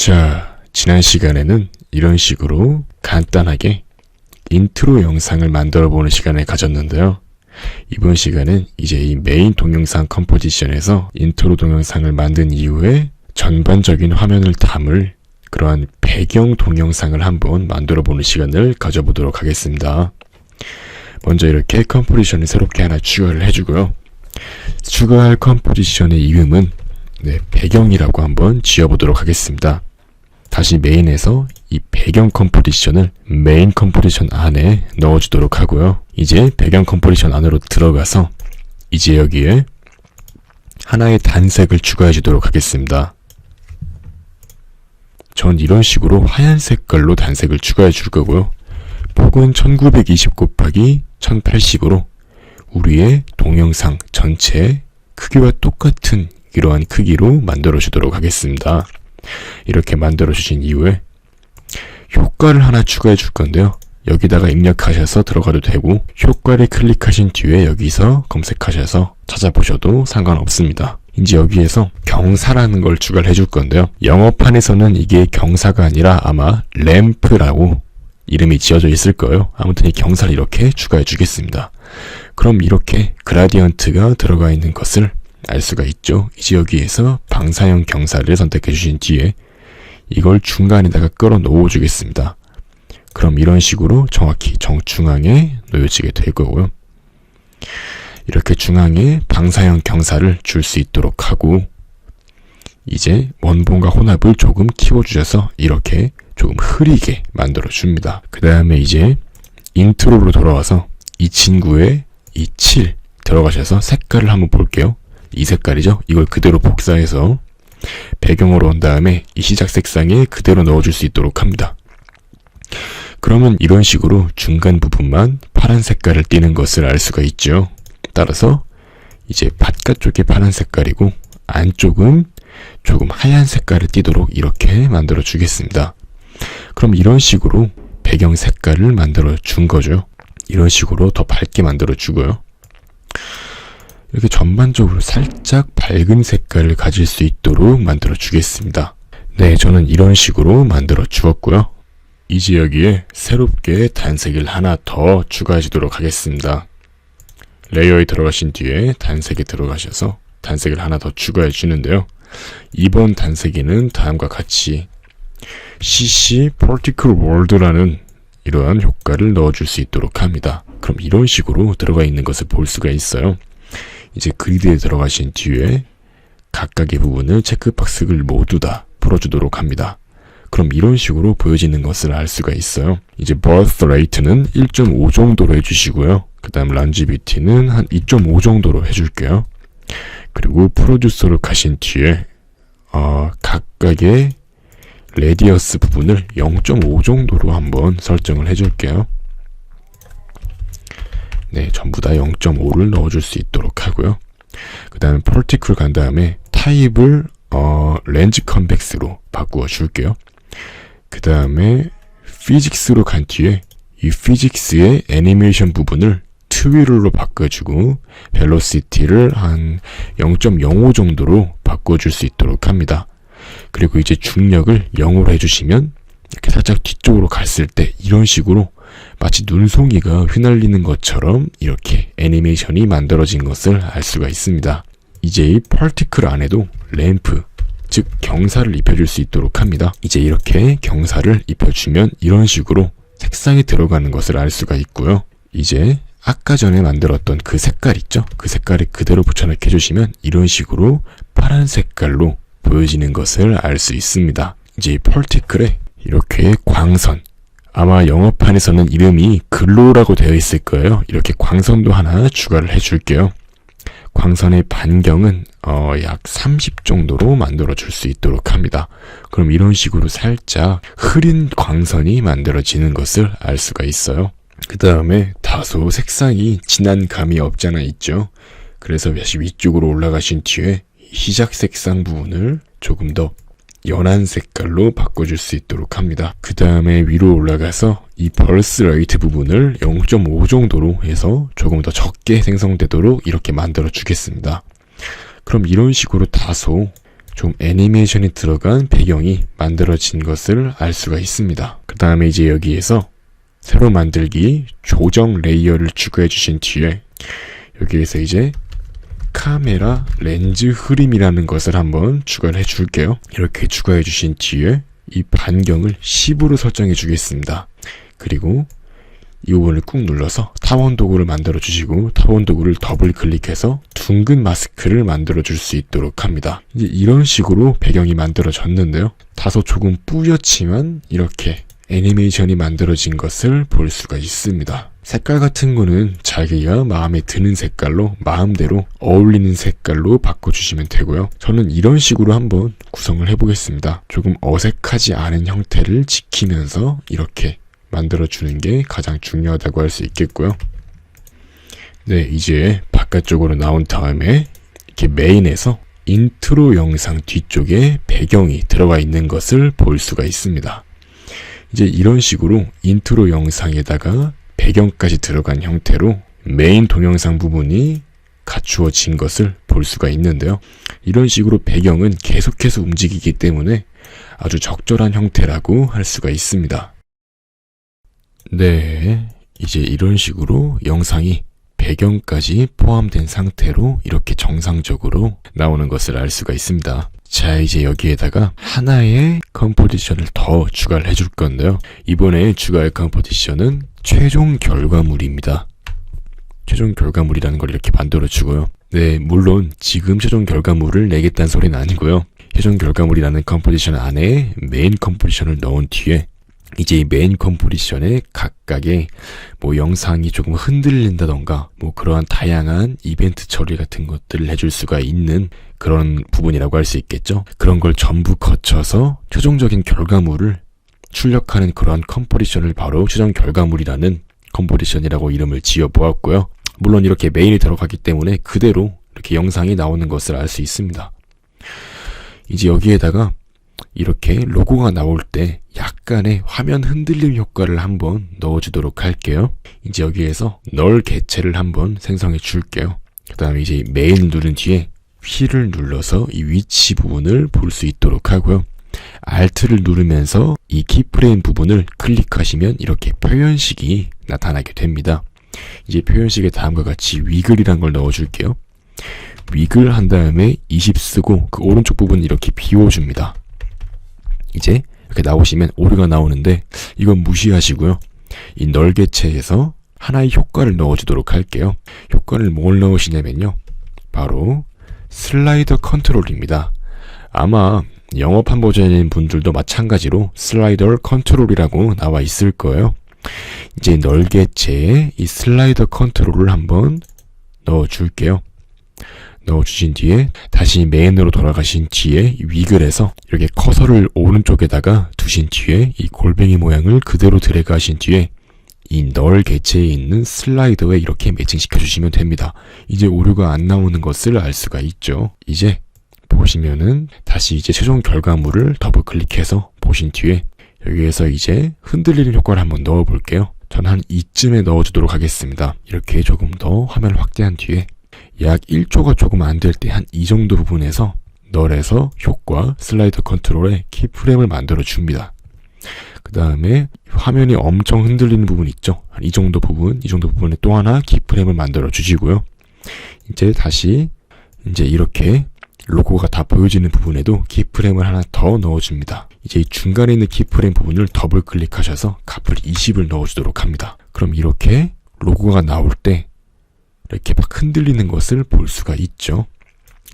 자, 지난 시간에는 이런 식으로 간단하게 인트로 영상을 만들어 보는 시간을 가졌는데요. 이번 시간은 이제 이 메인 동영상 컴포지션에서 인트로 동영상을 만든 이후에 전반적인 화면을 담을 그러한 배경 동영상을 한번 만들어 보는 시간을 가져보도록 하겠습니다. 먼저 이렇게 컴포지션을 새롭게 하나 추가를 해주고요. 추가할 컴포지션의 이름은 배경이라고 한번 지어보도록 하겠습니다. 다시 메인에서 이 배경 컴포지션을 메인 컴포지션 안에 넣어주도록 하고요. 이제 배경 컴포지션 안으로 들어가서 이제 여기에 하나의 단색을 추가해 주도록 하겠습니다. 전 이런 식으로 하얀 색깔로 단색을 추가해 줄 거고요. 폭은 1920 곱하기 1080으로 우리의 동영상 전체 크기와 똑같은 이러한 크기로 만들어 주도록 하겠습니다. 이렇게 만들어 주신 이후에 효과를 하나 추가해 줄 건데요. 여기다가 입력하셔서 들어가도 되고 효과를 클릭하신 뒤에 여기서 검색하셔서 찾아보셔도 상관없습니다. 이제 여기에서 경사라는 걸 추가를 해줄 건데요. 영어판에서는 이게 경사가 아니라 아마 램프라고 이름이 지어져 있을 거예요. 아무튼 이 경사를 이렇게 추가해 주겠습니다. 그럼 이렇게 그라디언트가 들어가 있는 것을 알 수가 있죠. 이제 여기에서 방사형 경사를 선택해 주신 뒤에 이걸 중간에다가 끌어 놓아 주겠습니다. 그럼 이런 식으로 정확히 정중앙에 놓여지게 될 거고요. 이렇게 중앙에 방사형 경사를 줄 수 있도록 하고 이제 원본과 혼합을 조금 키워주셔서 이렇게 조금 흐리게 만들어 줍니다. 그 다음에 이제 인트로로 돌아와서 이 친구의 이 7 들어가셔서 색깔을 한번 볼게요. 이 색깔이죠. 이걸 그대로 복사해서 배경으로 온 다음에 이 시작 색상에 그대로 넣어줄 수 있도록 합니다. 그러면 이런 식으로 중간 부분만 파란 색깔을 띠는 것을 알 수가 있죠. 따라서 이제 바깥쪽이 파란 색깔이고 안쪽은 조금 하얀 색깔을 띠도록 이렇게 만들어 주겠습니다. 그럼 이런 식으로 배경 색깔을 만들어 준 거죠. 이런 식으로 더 밝게 만들어 주고요. 이렇게 전반적으로 살짝 밝은 색깔을 가질 수 있도록 만들어 주겠습니다. 네, 저는 이런 식으로 만들어 주었고요. 이제 여기에 새롭게 단색을 하나 더 추가해 주도록 하겠습니다. 레이어에 들어가신 뒤에 단색에 들어가셔서 단색을 하나 더 추가해 주는데요. 이번 단색에는 다음과 같이 CC Particle World라는 이러한 효과를 넣어줄 수 있도록 합니다. 그럼 이런 식으로 들어가 있는 것을 볼 수가 있어요. 이제 그리드에 들어가신 뒤에 각각의 부분을 체크박스를 모두 다 풀어주도록 합니다. 그럼 이런 식으로 보여지는 것을 알 수가 있어요. 이제 birth rate는 1.5 정도로 해주시고요. 그 다음 longevity 한 2.5 정도로 해줄게요. 그리고 프로듀서로 가신 뒤에 각각의 레디어스 부분을 0.5 정도로 한번 설정을 해줄게요. 네, 전부 다 0.5를 넣어줄 수 있도록 하고요. 그 다음에 particle 간 다음에 타입을 렌즈 컨벡스로 바꾸어 줄게요. 그 다음에 피직스로 간 뒤에 이 피직스의 애니메이션 부분을 트윌로 바꿔주고 벨로시티를 한 0.05 정도로 바꿔줄 수 있도록 합니다. 그리고 이제 중력을 0으로 해주시면 이렇게 살짝 뒤쪽으로 갔을 때 이런 식으로 마치 눈송이가 휘날리는 것처럼 이렇게 애니메이션이 만들어진 것을 알 수가 있습니다. 이제 이 파티클 안에도 램프, 즉 경사를 입혀줄 수 있도록 합니다. 이제 이렇게 경사를 입혀주면 이런 식으로 색상이 들어가는 것을 알 수가 있고요. 이제 아까 전에 만들었던 그 색깔 있죠? 그 색깔을 그대로 붙여넣기 해주시면 이런 식으로 파란 색깔로 보여지는 것을 알 수 있습니다. 이제 이 파티클에 이렇게 광선, 아마 영어판에서는 이름이 글로우라고 되어 있을 거예요. 이렇게 광선도 하나 추가를 해줄게요. 광선의 반경은 약 30 정도로 만들어 줄 수 있도록 합니다. 그럼 이런 식으로 살짝 흐린 광선이 만들어지는 것을 알 수가 있어요. 그 다음에 다소 색상이 진한 감이 없지 않아 있죠. 그래서 다시 위쪽으로 올라가신 뒤에 시작 색상 부분을 조금 더 연한 색깔로 바꿔줄 수 있도록 합니다. 그 다음에 위로 올라가서 이 벌스 레이트 부분을 0.5 정도로 해서 조금 더 적게 생성되도록 이렇게 만들어 주겠습니다. 그럼 이런 식으로 다소 좀 애니메이션이 들어간 배경이 만들어진 것을 알 수가 있습니다. 그 다음에 이제 여기에서 새로 만들기 조정 레이어를 추가해 주신 뒤에 여기에서 이제 카메라 렌즈 흐림이라는 것을 한번 추가를 해 줄게요. 이렇게 추가해 주신 뒤에 이 반경을 10으로 설정해 주겠습니다. 그리고 이 부분을 꾹 눌러서 타원 도구를 만들어 주시고 타원 도구를 더블 클릭해서 둥근 마스크를 만들어 줄 수 있도록 합니다. 이제 이런 식으로 배경이 만들어졌는데요. 다소 조금 뿌옇지만 이렇게 애니메이션이 만들어진 것을 볼 수가 있습니다. 색깔 같은 거는 자기가 마음에 드는 색깔로 마음대로 어울리는 색깔로 바꿔주시면 되고요. 저는 이런 식으로 한번 구성을 해보겠습니다. 조금 어색하지 않은 형태를 지키면서 이렇게 만들어주는 게 가장 중요하다고 할 수 있겠고요. 네, 이제 바깥쪽으로 나온 다음에 이렇게 메인에서 인트로 영상 뒤쪽에 배경이 들어가 있는 것을 볼 수가 있습니다. 이제 이런 식으로 인트로 영상에다가 배경까지 들어간 형태로 메인 동영상 부분이 갖추어진 것을 볼 수가 있는데요. 이런 식으로 배경은 계속해서 움직이기 때문에 아주 적절한 형태라고 할 수가 있습니다. 네, 이제 이런 식으로 영상이 배경까지 포함된 상태로 이렇게 정상적으로 나오는 것을 알 수가 있습니다. 자, 이제 여기에다가 하나의 컴포지션을 더 추가를 해줄 건데요. 이번에 추가할 컴포지션은 최종 결과물입니다. 최종 결과물이라는 걸 이렇게 만들어주고요. 네, 물론 지금 최종 결과물을 내겠다는 소리는 아니고요. 최종 결과물이라는 컴포지션 안에 메인 컴포지션을 넣은 뒤에 이제 이 메인 컴포지션의 각각의 뭐 영상이 조금 흔들린다던가 뭐 그러한 다양한 이벤트 처리 같은 것들을 해줄 수가 있는 그런 부분이라고 할 수 있겠죠. 그런 걸 전부 거쳐서 최종적인 결과물을 출력하는 그러한 컴포지션을 바로 최종 결과물이라는 컴포지션이라고 이름을 지어 보았고요. 물론 이렇게 메인이 들어가기 때문에 그대로 이렇게 영상이 나오는 것을 알 수 있습니다. 이제 여기에다가 이렇게 로고가 나올 때 약간의 화면 흔들림 효과를 한번 넣어주도록 할게요. 이제 여기에서 널 개체를 한번 생성해 줄게요. 그 다음에 이제 메인을 누른 뒤에 휠을 눌러서 이 위치 부분을 볼 수 있도록 하고요. Alt를 누르면서 이 키프레임 부분을 클릭하시면 이렇게 표현식이 나타나게 됩니다. 이제 표현식에 다음과 같이 위글이란 걸 넣어줄게요. 위글 한 다음에 20 쓰고 그 오른쪽 부분 이렇게 비워줍니다. 이제 이렇게 나오시면 오류가 나오는데 이건 무시하시고요. 이 널 개체에서 하나의 효과를 넣어주도록 할게요. 효과를 뭘 넣으시냐면요. 바로 슬라이더 컨트롤입니다. 아마 영어판 버전인 분들도 마찬가지로 슬라이더 컨트롤이라고 나와 있을 거예요. 이제 널 개체에 이 슬라이더 컨트롤을 한번 넣어줄게요. 넣어주신 뒤에 다시 메인으로 돌아가신 뒤에 위글에서 이렇게 커서를 오른쪽에다가 두신 뒤에 이 골뱅이 모양을 그대로 드래그 하신 뒤에 이 널 개체에 있는 슬라이더에 이렇게 매칭시켜 주시면 됩니다. 이제 오류가 안 나오는 것을 알 수가 있죠. 이제 보시면은 다시 이제 최종 결과물을 더블 클릭해서 보신 뒤에 여기에서 이제 흔들리는 효과를 한번 넣어 볼게요. 전 한 이쯤에 넣어주도록 하겠습니다. 이렇게 조금 더 화면을 확대한 뒤에 약 1초가 조금 안 될 때 한 이 정도 부분에서 널에서 효과 슬라이더 컨트롤에 키프레임을 만들어 줍니다. 그 다음에 화면이 엄청 흔들리는 부분 있죠. 한 이 정도 부분에 또 하나 키프레임을 만들어 주시고요. 이제 다시 이제 이렇게 로고가 다 보여지는 부분에도 키프레임을 하나 더 넣어줍니다. 이제 이 중간에 있는 키프레임 부분을 더블 클릭하셔서 값을 20을 넣어주도록 합니다. 그럼 이렇게 로고가 나올 때 이렇게 막 흔들리는 것을 볼 수가 있죠.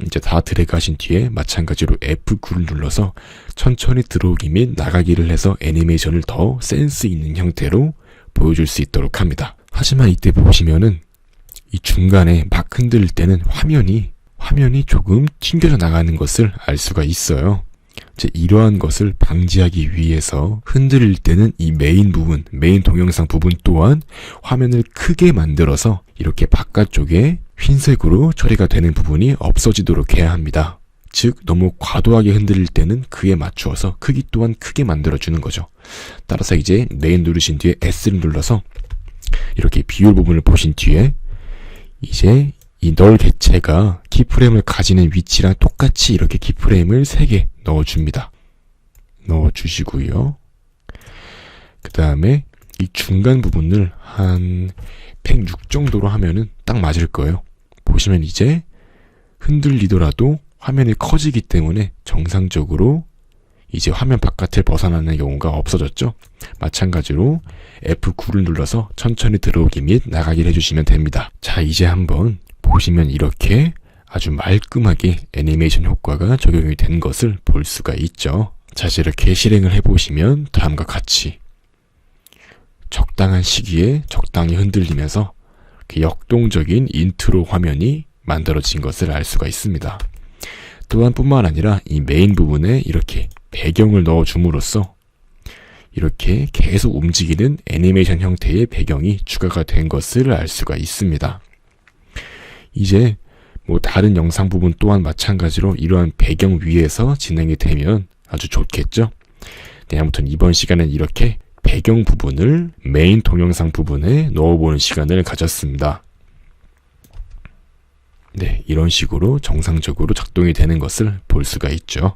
이제 다 드래그 하신 뒤에 마찬가지로 F9를 눌러서 천천히 들어오기 및 나가기를 해서 애니메이션을 더 센스 있는 형태로 보여줄 수 있도록 합니다. 하지만 이때 보시면은 이 중간에 막 흔들릴 때는 화면이 조금 튕겨져 나가는 것을 알 수가 있어요. 이제 이러한 것을 방지하기 위해서 흔들릴 때는 이 메인 동영상 부분 또한 화면을 크게 만들어서 이렇게 바깥쪽에 흰색으로 처리가 되는 부분이 없어지도록 해야 합니다. 즉 너무 과도하게 흔들릴 때는 그에 맞추어서 크기 또한 크게 만들어주는 거죠. 따라서 이제 메인 누르신 뒤에 S를 눌러서 이렇게 비율 부분을 보신 뒤에 이제 이 널 개체가 키프레임을 가지는 위치랑 똑같이 이렇게 키프레임을 3개 넣어줍니다. 넣어주시고요. 그 다음에 이 중간 부분을 한 106 정도로 하면은 딱 맞을 거예요. 보시면 이제 흔들리더라도 화면이 커지기 때문에 정상적으로 이제 화면 바깥을 벗어나는 경우가 없어졌죠. 마찬가지로 F9를 눌러서 천천히 들어오기 및 나가기를 해주시면 됩니다. 자, 이제 한번 보시면 이렇게 아주 말끔하게 애니메이션 효과가 적용이 된 것을 볼 수가 있죠. 자, 이제 이렇게 실행을 해보시면 다음과 같이 적당한 시기에 적당히 흔들리면서 역동적인 인트로 화면이 만들어진 것을 알 수가 있습니다. 또한 뿐만 아니라 이 메인 부분에 이렇게 배경을 넣어줌으로써 이렇게 계속 움직이는 애니메이션 형태의 배경이 추가가 된 것을 알 수가 있습니다. 이제 다른 영상 부분 또한 마찬가지로 이러한 배경 위에서 진행이 되면 아주 좋겠죠. 네, 아무튼 이번 시간엔 이렇게 배경 부분을 메인 동영상 부분에 넣어보는 시간을 가졌습니다. 네, 이런 식으로 정상적으로 작동이 되는 것을 볼 수가 있죠.